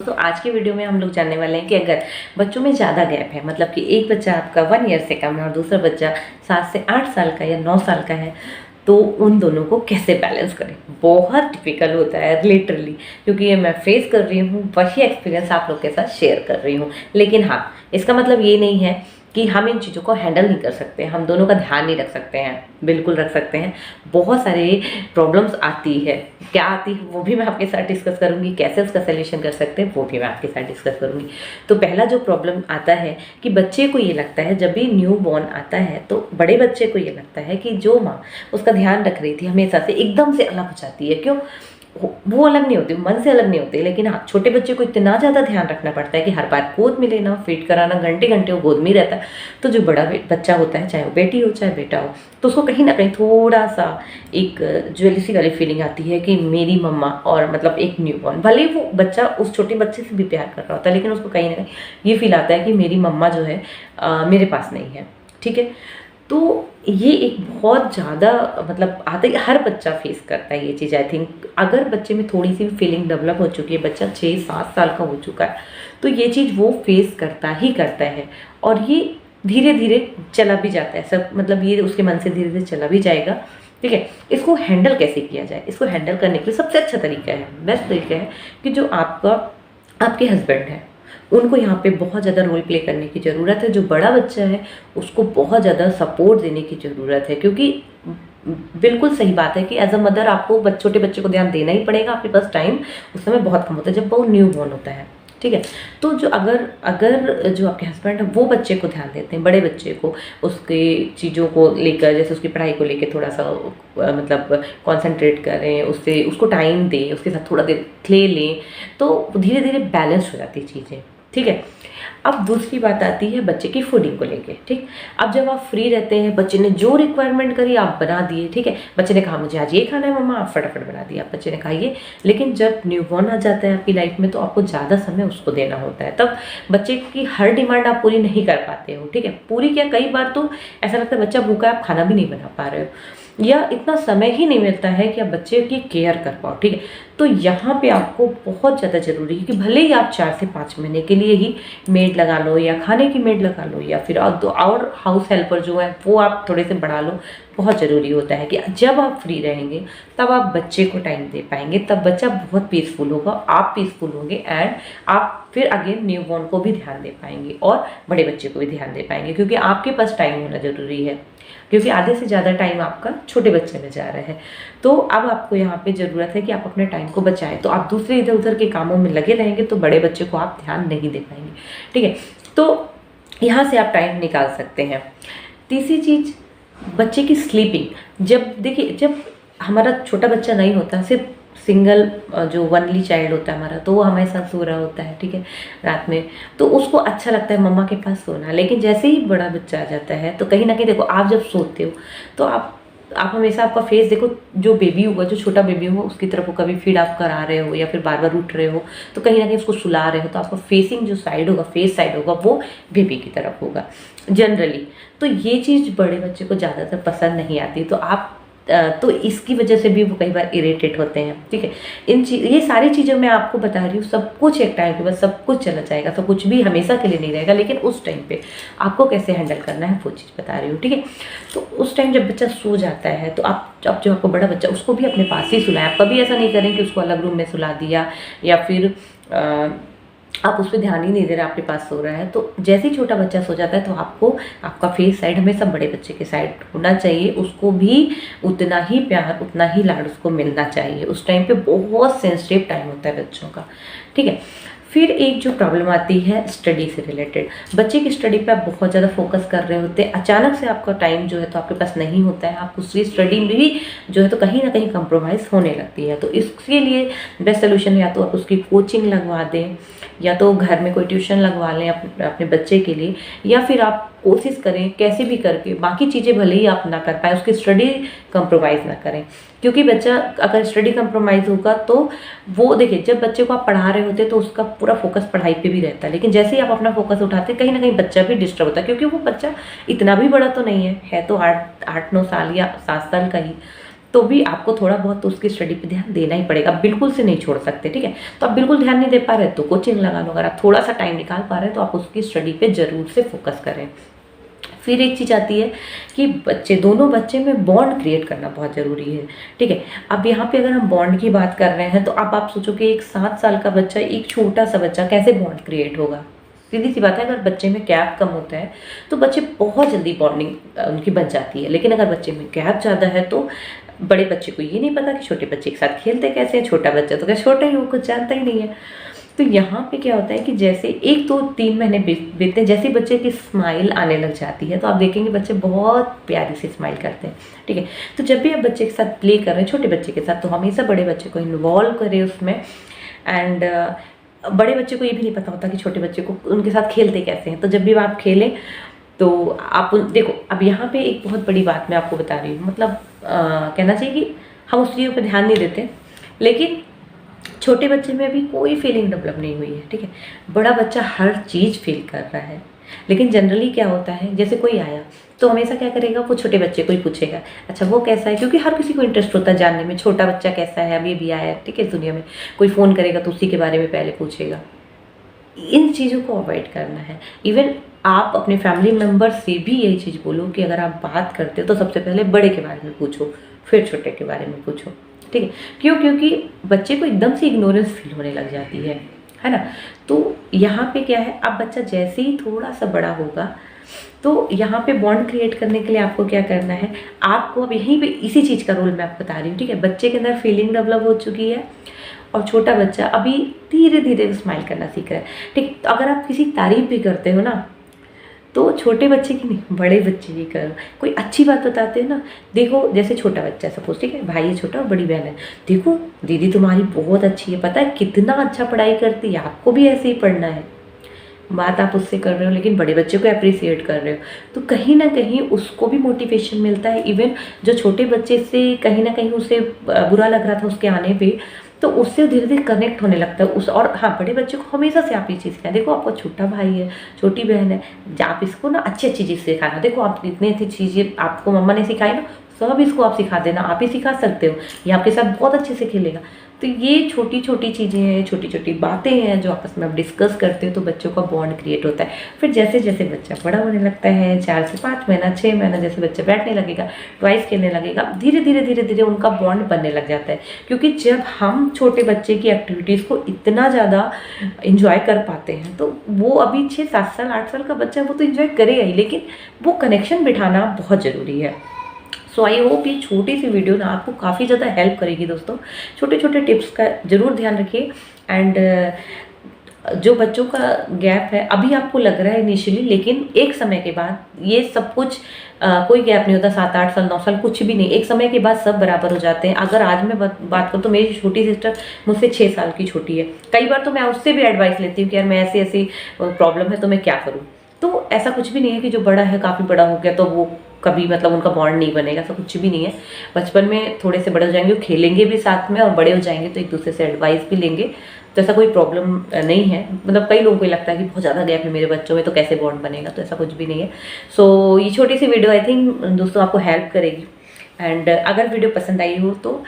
दोस्तों आज की वीडियो में हम लोग जानने वाले हैं कि अगर बच्चों में ज़्यादा गैप है, मतलब कि एक बच्चा आपका 1 ईयर से कम है और दूसरा बच्चा 7 से 8 साल का या 9 साल का है, तो उन दोनों को कैसे बैलेंस करें। बहुत डिफिकल्ट होता है लिटरली, क्योंकि ये मैं फेस कर रही हूँ, वही एक्सपीरियंस आप लोग के साथ शेयर कर रही हूँ। लेकिन हाँ, इसका मतलब ये नहीं है कि हम इन चीज़ों को हैंडल नहीं कर सकते, हम दोनों का ध्यान नहीं रख सकते हैं। बिल्कुल रख सकते हैं। बहुत सारे प्रॉब्लम्स आती है, क्या आती है वो भी मैं आपके साथ डिस्कस करूंगी, कैसे उसका सलूशन कर सकते हैं वो भी मैं आपके साथ डिस्कस करूंगी। तो पहला जो प्रॉब्लम आता है कि बच्चे को ये लगता है, जब भी न्यू बॉर्न आता है तो बड़े बच्चे को ये लगता है कि जो माँ उसका ध्यान रख रही थी हमेशा से एकदम से अलग हो जाती है। क्यों? वो अलग नहीं होती, मन से अलग नहीं होती, लेकिन हाँ, छोटे बच्चे को इतना ज़्यादा ध्यान रखना पड़ता है कि हर बार गोद में लेना, फीड कराना, घंटे घंटे वो गोद में ही रहता है। तो जो बड़ा बच्चा होता है, चाहे वो बेटी हो चाहे बेटा हो, तो उसको कहीं ना कहीं थोड़ा सा एक ज्वेलसी वाली फीलिंग आती है कि मेरी मम्मा, और मतलब एक न्यू बॉर्न, भले वो बच्चा उस छोटे बच्चे से भी प्यार कर रहा होता है, लेकिन उसको कहीं ना कहीं ये फील आता है कि मेरी मम्मा जो है मेरे पास नहीं है। ठीक है, तो ये एक बहुत ज़्यादा मतलब आता है, हर बच्चा फेस करता है ये चीज़। आई थिंक अगर बच्चे में थोड़ी सी भी फीलिंग डेवलप हो चुकी है, बच्चा 6-7 साल का हो चुका है, तो ये चीज़ वो फेस करता ही करता है। और ये धीरे धीरे चला भी जाता है सब, मतलब ये उसके मन से धीरे धीरे चला भी जाएगा। ठीक है, इसको हैंडल कैसे किया जाए? इसको हैंडल करने के लिए सबसे अच्छा तरीका है, बेस्ट तरीका है कि जो आपके हस्बैंड है उनको यहाँ पे बहुत ज़्यादा रोल प्ले करने की ज़रूरत है। जो बड़ा बच्चा है उसको बहुत ज़्यादा सपोर्ट देने की ज़रूरत है, क्योंकि बिल्कुल सही बात है कि एज अ मदर आपको छोटे बच्चे को ध्यान देना ही पड़ेगा। आपके पास टाइम उस समय बहुत कम होता है जब वो न्यू बॉर्न होता है। ठीक है, तो जो अगर जो आपके हस्बैंड है वो बच्चे को ध्यान देते हैं, बड़े बच्चे को, उसके चीज़ों को लेकर, जैसे उसकी पढ़ाई को लेकर थोड़ा सा मतलब कॉन्सेंट्रेट करें, उसको टाइम दें, उसके साथ थोड़ा देर खेल लें, तो धीरे धीरे बैलेंस हो जाती चीज़ें। ठीक है, अब दूसरी बात आती है बच्चे की फूडिंग को लेके। ठीक, अब जब आप फ्री रहते हैं, बच्चे ने जो रिक्वायरमेंट करी आप बना दिए। ठीक है, बच्चे ने कहा मुझे आज ये खाना है मम्मा, आप फटाफट बना दिया, बच्चे ने कहा ये। लेकिन जब न्यूबॉर्न आ जाता है आपकी लाइफ में, तो आपको ज़्यादा समय उसको देना होता है, तब बच्चे की हर डिमांड आप पूरी नहीं कर पाते हो। ठीक है, पूरी क्या, कई बार तो ऐसा लगता है बच्चा भूखा है, आप खाना भी नहीं बना पा रहे हो, या इतना समय ही नहीं मिलता है कि आप बच्चे की केयर कर पाओ। ठीक है, तो यहाँ पे आपको बहुत ज़्यादा ज़रूरी है कि भले ही आप 4 से 5 महीने के लिए ही मेड लगा लो, या खाने की मेड लगा लो, या फिर और हाउस हेल्पर जो है वो आप थोड़े से बढ़ा लो। बहुत ज़रूरी होता है कि जब आप फ्री रहेंगे तब आप बच्चे को टाइम दे पाएंगे, तब बच्चा बहुत पीसफुल होगा, आप पीसफुल होंगे, एंड आप फिर अगेन न्यू बॉर्न को भी ध्यान दे पाएंगे और बड़े बच्चे को भी ध्यान दे पाएंगे, क्योंकि आपके पास टाइम होना ज़रूरी है, क्योंकि आधे से ज़्यादा टाइम आपका छोटे बच्चे में जा रहा है। तो अब आपको यहाँ पे ज़रूरत है कि आप अपने टाइम को बचाएं। तो आप दूसरे इधर उधर के कामों में लगे रहेंगे तो बड़े बच्चे को आप ध्यान नहीं दे पाएंगे। ठीक है, तो यहाँ से आप टाइम निकाल सकते हैं। तीसरी चीज़, बच्चे की स्लीपिंग। जब देखिए, जब हमारा छोटा बच्चा नहीं होता, सिर्फ सिंगल जो वनली चाइल्ड होता है हमारा, तो वो हमारे साथ सो रहा होता है। ठीक है, रात में, तो उसको अच्छा लगता है मम्मा के पास सोना। लेकिन जैसे ही बड़ा बच्चा आ जाता है, तो कहीं ना कहीं देखो, आप जब सोते हो तो आप हमेशा आपका फेस देखो, जो बेबी होगा, जो छोटा बेबी होगा, उसकी तरफ वो कभी फीड आप करा रहे हो या फिर बार बार उठ रहे हो, तो कहीं ना कहीं उसको सुला रहे हो, तो आपका फेसिंग जो साइड होगा, फेस साइड होगा, वो बेबी की तरफ होगा जनरली। तो ये चीज़ बड़े बच्चे को ज़्यादातर पसंद नहीं आती, तो इसकी वजह से भी वो कई बार इरिटेट होते हैं। ठीक है, ये सारी चीज़ें मैं आपको बता रही हूँ, सब कुछ एक टाइम के बाद सब कुछ चला जाएगा, सब कुछ भी हमेशा के लिए नहीं रहेगा, लेकिन उस टाइम पे आपको कैसे हैंडल करना है वो चीज़ बता रही हूँ। ठीक है, तो उस टाइम जब बच्चा सो जाता है, तो अब जो आपको बड़ा बच्चा, उसको भी अपने पास ही सुलाएं। आप कभी ऐसा नहीं करें कि उसको अलग रूम में सुला दिया, या फिर आप उस पर ध्यान ही नहीं दे रहे, आपके पास सो रहा है। तो जैसे ही छोटा बच्चा सो जाता है, तो आपको आपका फेस साइड हमेशा बड़े बच्चे के साइड होना चाहिए। उसको भी उतना ही प्यार, उतना ही लाड उसको मिलना चाहिए। उस टाइम पे बहुत सेंसिटिव टाइम होता है बच्चों का। ठीक है, फिर एक जो प्रॉब्लम आती है स्टडी से रिलेटेड। बच्चे की स्टडी पे आप बहुत ज़्यादा फोकस कर रहे होते हैं, अचानक से आपका टाइम जो है तो आपके पास नहीं होता है, आप उसकी स्टडी में भी जो है तो कहीं ना कहीं कंप्रोमाइज़ होने लगती है। तो इसके लिए बेस्ट सोल्यूशन, या तो आप उसकी कोचिंग लगवा दें, या तो घर में कोई ट्यूशन लगवा लें अपने बच्चे के लिए, या फिर आप कोशिश करें कैसे भी करके, बाकी चीज़ें भले ही आप ना कर पाए, उसकी स्टडी कंप्रोमाइज़ ना करें। क्योंकि बच्चा अगर स्टडी कंप्रोमाइज़ होगा तो वो, देखिए, जब बच्चे को आप पढ़ा रहे होते हैं तो उसका पूरा फोकस पढ़ाई पे भी रहता है, लेकिन जैसे ही आप अपना फोकस उठाते हैं, कहीं ना कहीं बच्चा भी डिस्टर्ब होता है, क्योंकि वो बच्चा इतना भी बड़ा तो नहीं है तो 8-9 साल या 7 साल का ही। तो भी आपको थोड़ा बहुत तो उसकी स्टडी पे ध्यान देना ही पड़ेगा, बिल्कुल से नहीं छोड़ सकते, ठीक है। तो आप बिल्कुल ध्यान नहीं दे पा रहे तो कोचिंग लगा लो, अगर आप थोड़ा सा टाइम निकाल पा रहे हैं तो आप उसकी स्टडी पे ज़रूर से फोकस करें। फिर एक चीज़ आती है कि दोनों बच्चे में बॉन्ड क्रिएट करना बहुत ज़रूरी है, ठीक है। अब यहाँ पे अगर हम बॉन्ड की बात कर रहे हैं तो अब आप सोचो कि एक 7 साल का बच्चा, एक छोटा सा बच्चा कैसे बॉन्ड क्रिएट होगा। सीधी सी बात है, अगर बच्चे में गैप कम होता है तो बच्चे बहुत जल्दी बॉन्डिंग उनकी बन जाती है, लेकिन अगर बच्चे में गैप ज़्यादा है तो बड़े बच्चे को ये नहीं पता कि छोटे बच्चे के साथ खेलते कैसे हैं। छोटा बच्चा तो क्या छोटा ही, वो कुछ जानता ही नहीं है। तो यहाँ पे क्या होता है कि जैसे 1 2 3 महीने बीतते हैं, जैसे बच्चे की स्माइल आने लग जाती है तो आप देखेंगे बच्चे बहुत प्यारी से स्माइल करते हैं, ठीक है। तो जब भी आप बच्चे के साथ प्ले कर रहे हैं, छोटे बच्चे के साथ, तो हमेशा बड़े बच्चे को इन्वॉल्व करें उसमें। एंड बड़े बच्चे को ये भी नहीं पता होता कि छोटे बच्चे को उनके साथ खेलते कैसे हैं। तो जब भी आप खेलें तो आप देखो, अब यहाँ पे एक बहुत बड़ी बात मैं आपको बता रही हूँ, मतलब कहना चाहिए कि हम उस चीज़ों पर ध्यान नहीं देते, लेकिन छोटे बच्चे में अभी कोई फीलिंग डेवलप नहीं हुई है, ठीक है। बड़ा बच्चा हर चीज़ फील कर रहा है, लेकिन जनरली क्या होता है, जैसे कोई आया तो हमेशा क्या करेगा, वो छोटे बच्चे को ही पूछेगा, अच्छा वो कैसा है, क्योंकि हर किसी को इंटरेस्ट होता है जानने में छोटा बच्चा कैसा है, अभी भी आया है, ठीक है। दुनिया में कोई फ़ोन करेगा तो उसी के बारे में पहले पूछेगा। इन चीज़ों को अवॉइड करना है। इवन आप अपने फैमिली मेम्बर से भी यही चीज़ बोलो कि अगर आप बात करते हो तो सबसे पहले बड़े के बारे में पूछो, फिर छोटे के बारे में पूछो, ठीक है। क्यों? क्योंकि बच्चे को एकदम से इग्नोरेंस फील होने लग जाती है ना। तो यहाँ पे क्या है, अब बच्चा जैसे ही थोड़ा सा बड़ा होगा तो यहाँ पे बॉन्ड क्रिएट करने के लिए आपको क्या करना है, आपको अब यहीं पे इसी चीज़ का रोल मैं आपको बता रही हूँ, ठीक है। बच्चे के अंदर फीलिंग डेवलप हो चुकी है और छोटा बच्चा अभी धीरे धीरे स्माइल करना सीख रहा है, ठीक। तो अगर आप किसी तारीफ भी करते हो ना तो छोटे बच्चे की नहीं, बड़े बच्चे की करो। कोई अच्छी बात बताते हैं ना, देखो जैसे छोटा बच्चा सपोज, ठीक है, भाई है छोटा और बड़ी बहन है, देखो दीदी तुम्हारी बहुत अच्छी है, पता है कितना अच्छा पढ़ाई करती है, आपको भी ऐसे ही पढ़ना है। बात आप उससे कर रहे हो लेकिन बड़े बच्चे को अप्रिसिएट कर रहे हो, तो कहीं ना कहीं उसको भी मोटिवेशन मिलता है। इवन जो छोटे बच्चे से कहीं ना कहीं उसे बुरा लग रहा था उसके आने पे, तो उससे धीरे धीरे कनेक्ट होने लगता है उस। और हाँ, बड़े बच्चे को हमेशा से आप ये चीज़ सिखाएं, देखो आपका छोटा भाई है, छोटी बहन है, आप इसको ना अच्छी अच्छी चीज़ सिखाना, देखो आप इतनी अच्छी चीज़ें आपको मम्मा ने सिखाई ना, सब इसको आप सिखा देना, आप ही सिखा सकते हो, ये आपके साथ बहुत अच्छे से खेलेगा। तो ये छोटी छोटी चीज़ें हैं, छोटी छोटी बातें हैं जो आपस में आप डिस्कस करते हो तो बच्चों का बॉन्ड क्रिएट होता है। फिर जैसे जैसे बच्चा बड़ा होने लगता है, 4 से 5 महीना, 6 महीना, जैसे बच्चा बैठने लगेगा, टॉयज खेलने लगेगा, धीरे धीरे उनका बॉन्ड बनने लग जाता है। क्योंकि जब हम छोटे बच्चे की एक्टिविटीज़ को इतना ज़्यादा इंजॉय कर पाते हैं तो वो अभी 6 7 साल 8 साल का बच्चा वो तो इंजॉय करेगा ही, लेकिन वो कनेक्शन बिठाना बहुत ज़रूरी है। सो आई होप ये छोटी सी वीडियो ना आपको काफ़ी ज़्यादा हेल्प करेगी दोस्तों। छोटे छोटे टिप्स का ज़रूर ध्यान रखिए। एंड जो बच्चों का गैप है अभी आपको लग रहा है इनिशियली, लेकिन एक समय के बाद ये सब कुछ कोई गैप नहीं होता, 7 8 साल 9 साल कुछ भी नहीं, एक समय के बाद सब बराबर हो जाते हैं। अगर आज मैं बात करूँ तो मेरी छोटी सिस्टर मुझसे 6 साल की छोटी है, कई बार तो मैं उससे भी एडवाइस लेती हूँ कि यार मैं ऐसी ऐसी प्रॉब्लम है तो मैं क्या करूँ। तो ऐसा कुछ भी नहीं है कि जो बड़ा है काफ़ी बड़ा हो गया तो वो कभी मतलब उनका बॉन्ड नहीं बनेगा, ऐसा कुछ भी नहीं है। बचपन में थोड़े से बड़े हो जाएंगे, खेलेंगे भी साथ में, और बड़े हो जाएंगे तो एक दूसरे से एडवाइस भी लेंगे, तो ऐसा कोई प्रॉब्लम नहीं है। मतलब कई लोगों को लगता है कि बहुत ज़्यादा गैप है मेरे बच्चों में तो कैसे बॉन्ड बनेगा, तो ऐसा कुछ भी नहीं है। सो ये छोटी सी वीडियो आई थिंक दोस्तों आपको हेल्प करेगी। एंड अगर वीडियो पसंद आई हो तो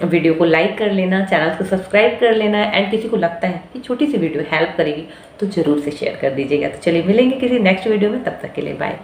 वीडियो को लाइक कर लेना, चैनल को सब्सक्राइब कर लेना। एंड किसी को लगता है कि छोटी सी वीडियो हेल्प करेगी तो ज़रूर से शेयर कर दीजिएगा। तो चलिए मिलेंगे किसी नेक्स्ट वीडियो में, तब तक के लिए बाय।